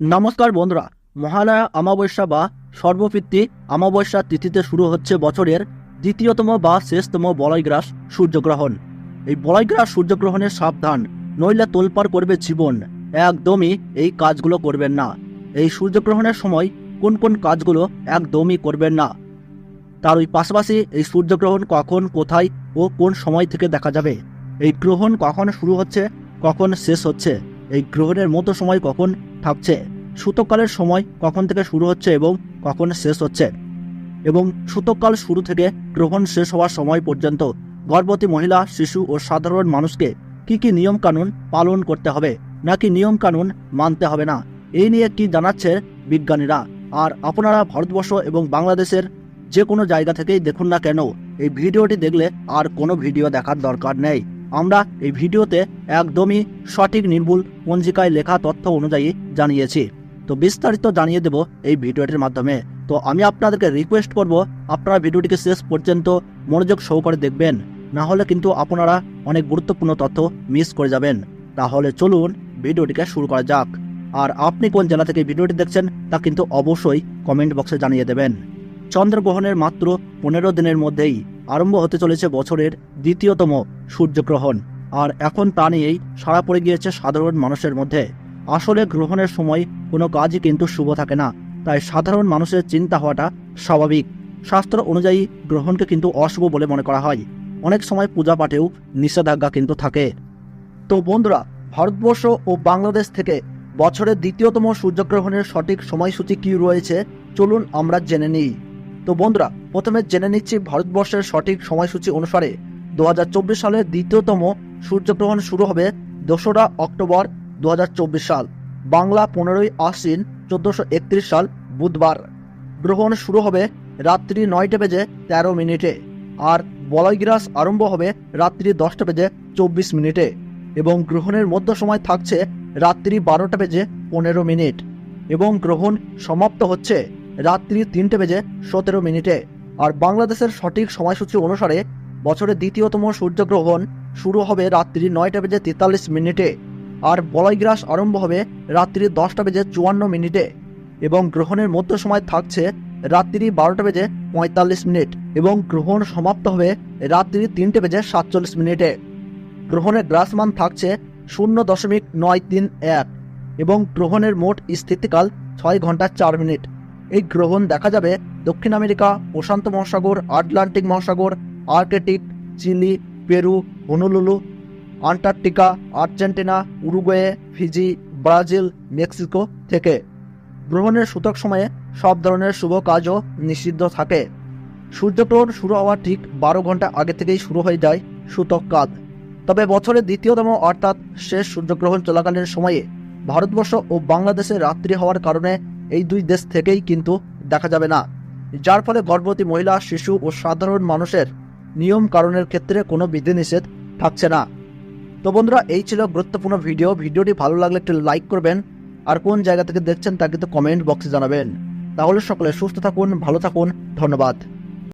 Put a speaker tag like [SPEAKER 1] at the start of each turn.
[SPEAKER 1] নমস্কার বন্ধুরা, মহালয়া অমাবস্যা বা সর্বপিতৃ অমাবস্যা তিথিতে শুরু হচ্ছে বছরের দ্বিতীয়তম বা শেষতম বলয়গ্রাস সূর্যগ্রহণ। এই বলয়গ্রাস সূর্যগ্রহণে সাবধান, নইলে তোলপাড় করবে জীবন। একদমই এই কাজগুলো করবেন না। এই সূর্যগ্রহণের সময় কোন কোন কাজগুলো একদমই করবেন না, তার ওই পাশাপাশি এই সূর্যগ্রহণ কখন, কোথায় ও কোন সময় থেকে দেখা যাবে, এই গ্রহণ কখন শুরু হচ্ছে, কখন শেষ হচ্ছে, এই গ্রহণের মতো সময় কখন থাকছে, সূতককালের সময় কখন থেকে শুরু হচ্ছে এবং কখন শেষ হচ্ছে, এবং সূতককাল শুরু থেকে গ্রহণ শেষ হওয়ার সময় পর্যন্ত গর্ভবতী মহিলা, শিশু ও সাধারণ মানুষকে কি কি নিয়মকানুন পালন করতে হবে নাকি নিয়মকানুন মানতে হবে না, এই নিয়ে কি জানাচ্ছে বিজ্ঞানীরা। আর আপনারা ভারতবর্ষ এবং বাংলাদেশের যে কোনো জায়গা থেকেই দেখুন না কেন, এই ভিডিওটি দেখলে আর কোনো ভিডিও দেখার দরকার নেই। আমরা এই ভিডিওতে একদমই সঠিক নির্ভুল পঞ্জিকায় লেখা তথ্য অনুযায়ী জানিয়েছি। তো বিস্তারিত জানিয়ে দেব এই ভিডিওটির মাধ্যমে। তো আমি আপনাদেরকে রিকোয়েস্ট করব, আপনারা ভিডিওটিকে শেষ পর্যন্ত মনোযোগ সহকারে দেখবেন, না হলে কিন্তু আপনারা অনেক গুরুত্বপূর্ণ তথ্য মিস করে যাবেন। তাহলে চলুন ভিডিওটিকে শুরু করা যাক। আর আপনি কোন জেলা থেকে ভিডিওটি দেখছেন তা কিন্তু অবশ্যই কমেন্ট বক্সে জানিয়ে দেবেন। চন্দ্রগ্রহণের মাত্র 15 দিনের মধ্যেই আরম্ভ হতে চলেছে বছরের দ্বিতীয়তম সূর্যগ্রহণ। আর এখন তা নিয়েই সাড়া পড়ে গিয়েছে সাধারণ মানুষের মধ্যে। আসলে গ্রহণের সময় কোনো কাজই কিন্তু শুভ থাকে না, তাই সাধারণ মানুষের চিন্তা হওয়াটা স্বাভাবিক। শাস্ত্র অনুযায়ী গ্রহণকে কিন্তু অশুভ বলে মনে করা হয়। অনেক সময় পূজা পাঠেও নিষেধাজ্ঞা কিন্তু থাকে। তো বন্ধুরা, ভারতবর্ষ ও বাংলাদেশ থেকে বছরের দ্বিতীয়তম সূর্যগ্রহণের সঠিক সময়সূচি কী রয়েছে, চলুন আমরা জেনে নিই। তো বন্ধুরা, প্রথমে জেনে নিচ্ছি ভারতবর্ষের সঠিক সময়সূচি অনুসারে 2024 সালের দ্বিতীয়তম সূর্যগ্রহণ শুরু হবে 2রা অক্টোবর 2024 সাল, বাংলা 15ই আশ্বিন 1431 সাল বুধবার। গ্রহণ শুরু হবে রাত্রি 9টা বেজে 13 মিনিটে, আর বলয়গ্রাস আরম্ভ হবে রাত্রি 10টা বেজে 24 মিনিটে, এবং গ্রহণের মধ্য সময় থাকছে রাত্রি 12টা বেজে 15 মিনিট, এবং গ্রহণ সমাপ্ত হচ্ছে রাত্রি 3টে বেজে 17 মিনিটে। আর বাংলাদেশের সঠিক সময়সূচি অনুসারে বছরের দ্বিতীয়তম সূর্যগ্রহণ শুরু হবে রাত্রি 9টা বেজে 43 মিনিটে, আর বলয়গ্রাস আরম্ভ হবে রাত্রি 10টা বেজে 54 মিনিটে, এবং গ্রহণের মধ্য সময় থাকছে রাত্রি 12টা বেজে 45 মিনিট, এবং গ্রহণ সমাপ্ত হবে রাত্রি 3টে বেজে 47 মিনিটে। গ্রহণের গ্রাসমান থাকছে 0.931, এবং গ্রহণের মোট স্থিতিকাল 6 ঘন্টা 4 মিনিট। এই গ্রহণ দেখা যাবে দক্ষিণ আমেরিকা, প্রশান্ত মহাসাগর, আটলান্টিক মহাসাগর, Arctic, Chile, Peru, Honolulu, Antarctica, Argentina, Uruguay, Fiji, Brazil, Mexico থেকে। গ্রহণের সূতক সময়ে সব ধরনের শুভ কাজও নিষিদ্ধ থাকে। সূর্যগ্রহণ শুরু হওয়ার ঠিক 12 ঘন্টা আগে থেকেই শুরু হয়ে যায় সূতক কাজ। তবে বছরের দ্বিতীয়তম অর্থাৎ শেষ সূর্যগ্রহণ চলাকালীন সময়ে ভারতবর্ষ ও বাংলাদেশে রাত্রি হওয়ার কারণে এই দুই দেশ থেকেই কিন্তু দেখা যাবে না, যার ফলে গর্ভবতী মহিলা, শিশু ও সাধারণ মানুষের নিয়ম কারণের ক্ষেত্রে কোনো বিধিনিষেধ থাকছে না। তো বন্ধুরা, এই ছিল গুরুত্বপূর্ণ ভিডিওটি ভালো লাগলে একটু লাইক করবেন, আর কোন জায়গা থেকে দেখছেন তা কিন্তু কমেন্ট বক্সে জানাবেন। তাহলে সকলে সুস্থ থাকুন, ভালো থাকুন, ধন্যবাদ।